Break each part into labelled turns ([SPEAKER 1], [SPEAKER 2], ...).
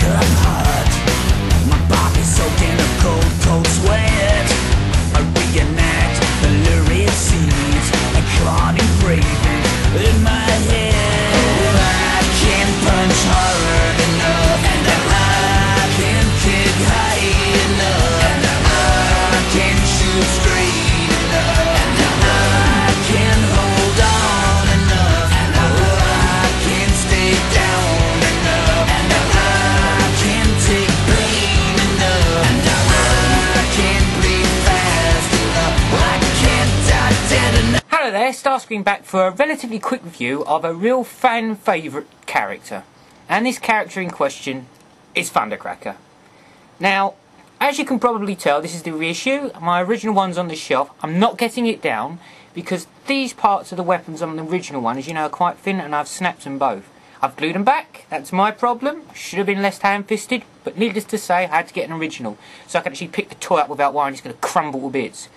[SPEAKER 1] I'm hot. My body's soaked in a cold, cold sweat. I reenact the lurid scenes, a clot engraving in my head. Oh, I can't punch hard enough, and I can't kick high enough, and I can't shoot straight enough, and I can't hold on enough, and I can't stay down enough, and I can't take pain enough, and I can't breathe fast enough, I can't die dead enough.
[SPEAKER 2] Hello there, Starscream back for a relatively quick review of a real fan favourite character. And this character in question is Thundercracker. Now, as you can probably tell, this is the reissue. My original one's on the shelf. I'm not getting it down because these parts of the weapons on the original one, as you know, are quite thin, and I've snapped them both. I've glued them back. That's my problem. Should have been less ham-fisted, but needless to say, I had to get an original so I could actually pick the toy up without worrying it's going to crumble to bits.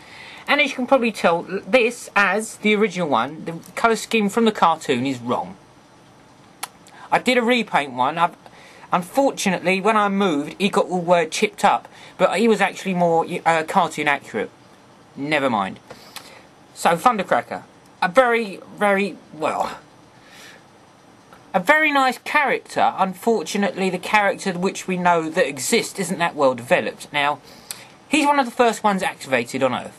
[SPEAKER 2] And as you can probably tell, this, as the original one, the colour scheme from the cartoon is wrong. I did a repaint one. Unfortunately, when I moved, he got all chipped up, but he was actually more cartoon accurate. Never mind. So, Thundercracker, a very nice character. Unfortunately, the character which we know that exists isn't that well developed. Now, he's one of the first ones activated on Earth,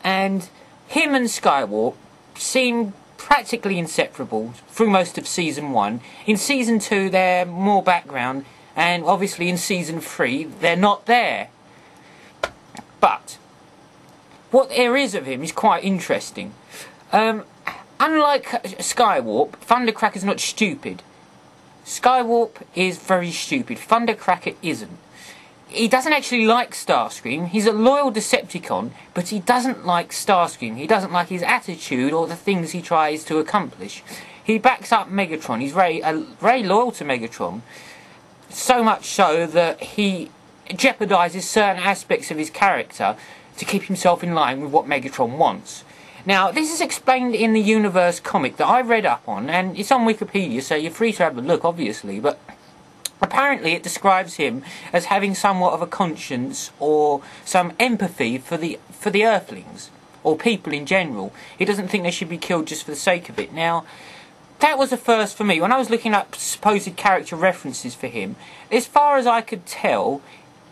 [SPEAKER 2] and him and Skywarp seem practically inseparable through most of Season 1. In Season 2 they're more background, and obviously in Season 3 they're not there. But what there is of him is quite interesting. Unlike Skywarp, Thundercracker's not stupid. Skywarp is very stupid. Thundercracker isn't. He doesn't actually like Starscream. He's a loyal Decepticon, but he doesn't like Starscream. He doesn't like his attitude or the things he tries to accomplish. He backs up Megatron. He's very loyal to Megatron. So much so that he jeopardises certain aspects of his character to keep himself in line with what Megatron wants. Now, this is explained in the Universe comic that I read up on, and it's on Wikipedia, so you're free to have a look, obviously, but apparently it describes him as having somewhat of a conscience or some empathy for the Earthlings, or people in general. He doesn't think they should be killed just for the sake of it. Now, that was a first for me. When I was looking up supposed character references for him, as far as I could tell,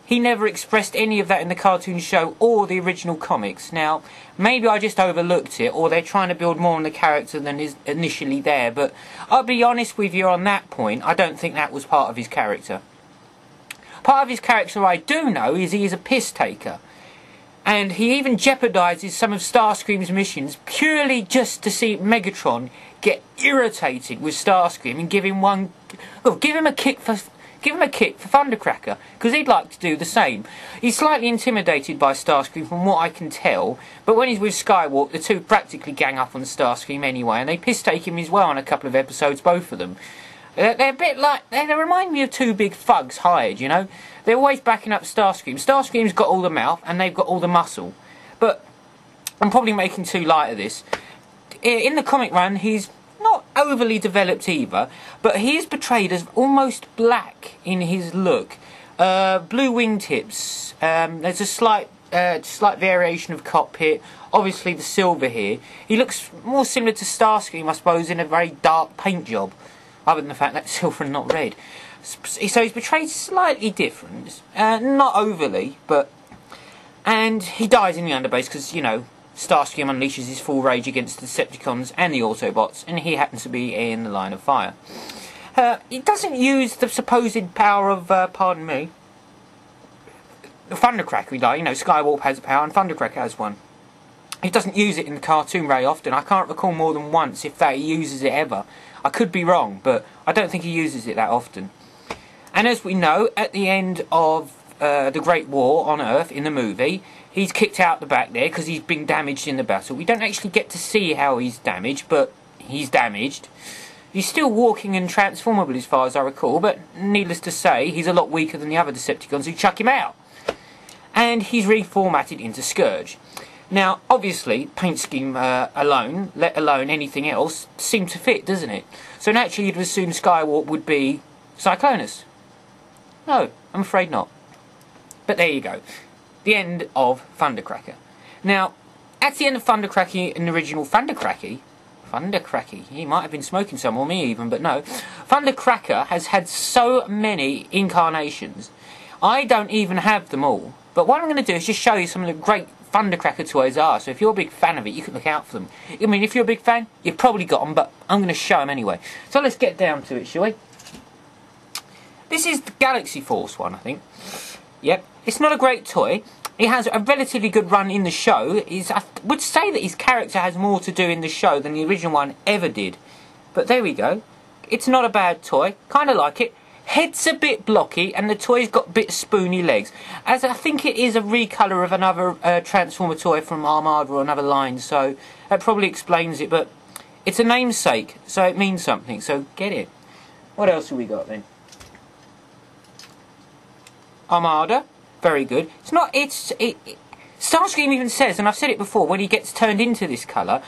[SPEAKER 2] he never expressed any of that in the cartoon show or the original comics. Now, maybe I just overlooked it, or they're trying to build more on the character than is initially there, but I'll be honest with you on that point, I don't think that was part of his character. Part of his character I do know is he is a piss taker. And he even jeopardises some of Starscream's missions purely just to see Megatron get irritated with Starscream and give him a kick for Thundercracker, because he'd like to do the same. He's slightly intimidated by Starscream from what I can tell, but when he's with Skywarp, the two practically gang up on Starscream anyway, and they piss-take him as well on a couple of episodes, both of them. They're a bit like, they remind me of two big thugs hired, you know? They're always backing up Starscream. Starscream's got all the mouth, and they've got all the muscle. But I'm probably making too light of this. In the comic run, he's not overly developed either, but he is portrayed as almost black in his look. Blue wingtips. There's a slight variation of cockpit. Obviously the silver here. He looks more similar to Starscream, I suppose, in a very dark paint job, other than the fact that it's silver and not red. So he's portrayed slightly different, not overly, but... And he dies in the underbase because, you know, Starscream unleashes his full rage against the Decepticons and the Autobots, and he happens to be in the line of fire. He doesn't use the supposed power of, pardon me, the Thundercracker. You know, Skywarp has a power and Thundercracker has one. He doesn't use it in the cartoon very often. I can't recall more than once, if that, he uses it ever. I could be wrong, but I don't think he uses it that often. And as we know, at the end of the Great War on Earth in the movie, he's kicked out the back there because he's been damaged in the battle. We don't actually get to see how he's damaged, but he's damaged. He's still walking and transformable as far as I recall, but needless to say, he's a lot weaker than the other Decepticons who chuck him out. And he's reformatted into Scourge. Now, obviously, paint scheme alone, let alone anything else, seemed to fit, doesn't it? So naturally you'd assume Skywarp would be Cyclonus. No, I'm afraid not. But there you go. The end of Thundercracker. Now, at the end of Thundercracker in the original Thundercracker, he might have been smoking some, or me even, but no. Thundercracker has had so many incarnations. I don't even have them all. But what I'm going to do is just show you some of the great Thundercracker toys are. So if you're a big fan of it, you can look out for them. I mean, if you're a big fan, you've probably got them, but I'm going to show them anyway. So let's get down to it, shall we? This is the Galaxy Force one, I think. Yep. It's not a great toy. He has a relatively good run in the show. I would say that his character has more to do in the show than the original one ever did. But there we go. It's not a bad toy. Kind of like it. Head's a bit blocky and the toy's got a bit spoony legs. As I think it is a recolour of another Transformer toy from Armada or another line. So that probably explains it. But it's a namesake. So it means something. So get it. What else have we got then? Armada. Very good. Starscream even says, and I've said it before, when he gets turned into this colour,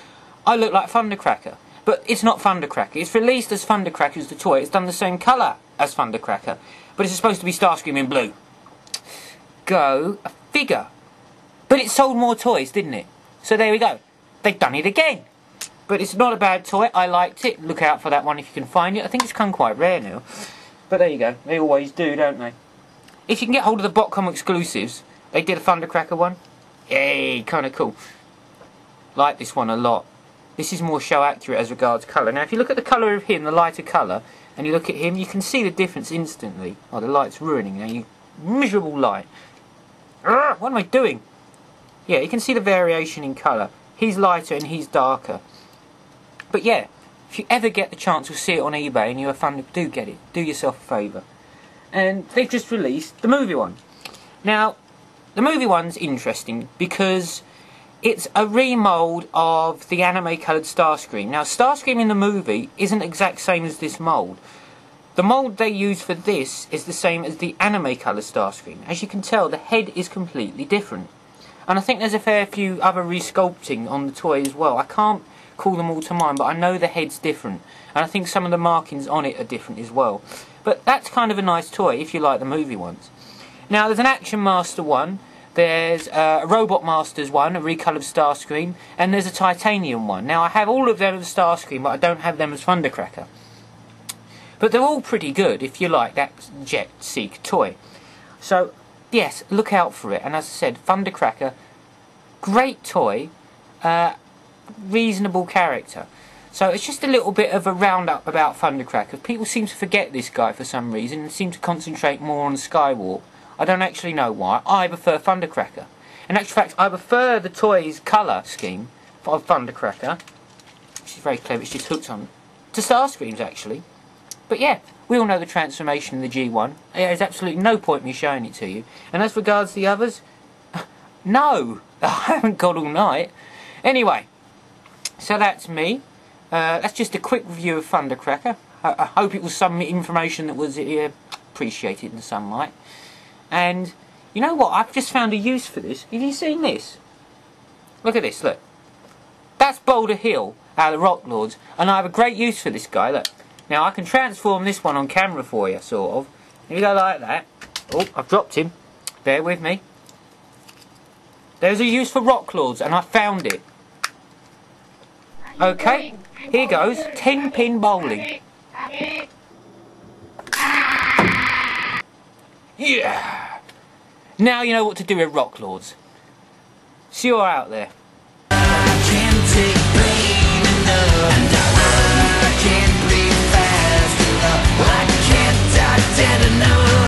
[SPEAKER 2] I look like Thundercracker. But it's not Thundercracker. It's released as Thundercracker as the toy. It's done the same colour as Thundercracker. But it's supposed to be Starscream in blue. Go figure. But it sold more toys, didn't it? So there we go. They've done it again. But it's not a bad toy. I liked it. Look out for that one if you can find it. I think it's come quite rare now. But there you go. They always do, don't they? If you can get hold of the Botcom exclusives, they did a Thundercracker one. Yay, kind of cool. Like this one a lot. This is more show accurate as regards colour. Now if you look at the colour of him, the lighter colour, and you look at him, you can see the difference instantly. Oh, the light's ruining now, you miserable light. Urgh, what am I doing? Yeah, you can see the variation in colour. He's lighter and he's darker. But yeah, if you ever get the chance to see it on eBay and you're a fan, do get it. Do yourself a favour. And they've just released the movie one. Now, the movie one's interesting because it's a remould of the anime coloured Starscream. Now, Starscream in the movie isn't the exact same as this mould. The mould they use for this is the same as the anime coloured Starscream. As you can tell, the head is completely different. And I think there's a fair few other resculpting on the toy as well. I can't call them all to mind, but I know the head's different. And I think some of the markings on it are different as well. But that's kind of a nice toy if you like the movie ones. Now there's an Action Master one, there's a Robot Masters one, a recoloured Starscream, and there's a Titanium one. Now I have all of them as Starscream, but I don't have them as Thundercracker. But they're all pretty good if you like that Jet-Seek toy. So yes, look out for it. And as I said, Thundercracker, great toy, reasonable character. So it's just a little bit of a roundup about Thundercracker. People seem to forget this guy for some reason and seem to concentrate more on Skywalk. I don't actually know why. I prefer Thundercracker. In actual fact, I prefer the toy's colour scheme of Thundercracker, which is very clever. It's just hooked on to Starscream's actually. But yeah, we all know the transformation in the G1. There's absolutely no point in me showing it to you. And as regards the others, no, I haven't got all night. Anyway, so that's me. That's just a quick review of Thundercracker. I hope it was some information that was appreciated in some light. And you know what? I've just found a use for this. Have you seen this? Look at this, look. That's Boulder Hill out of the Rock Lords. And I have a great use for this guy, look. Now I can transform this one on camera for you, sort of. Here we go like that. Oh, I've dropped him. Bear with me. There's a use for Rock Lords, and I found it. Okay, here goes, 10-pin bowling. Yeah! Now you know what to do with Rock Lords. See you all out there.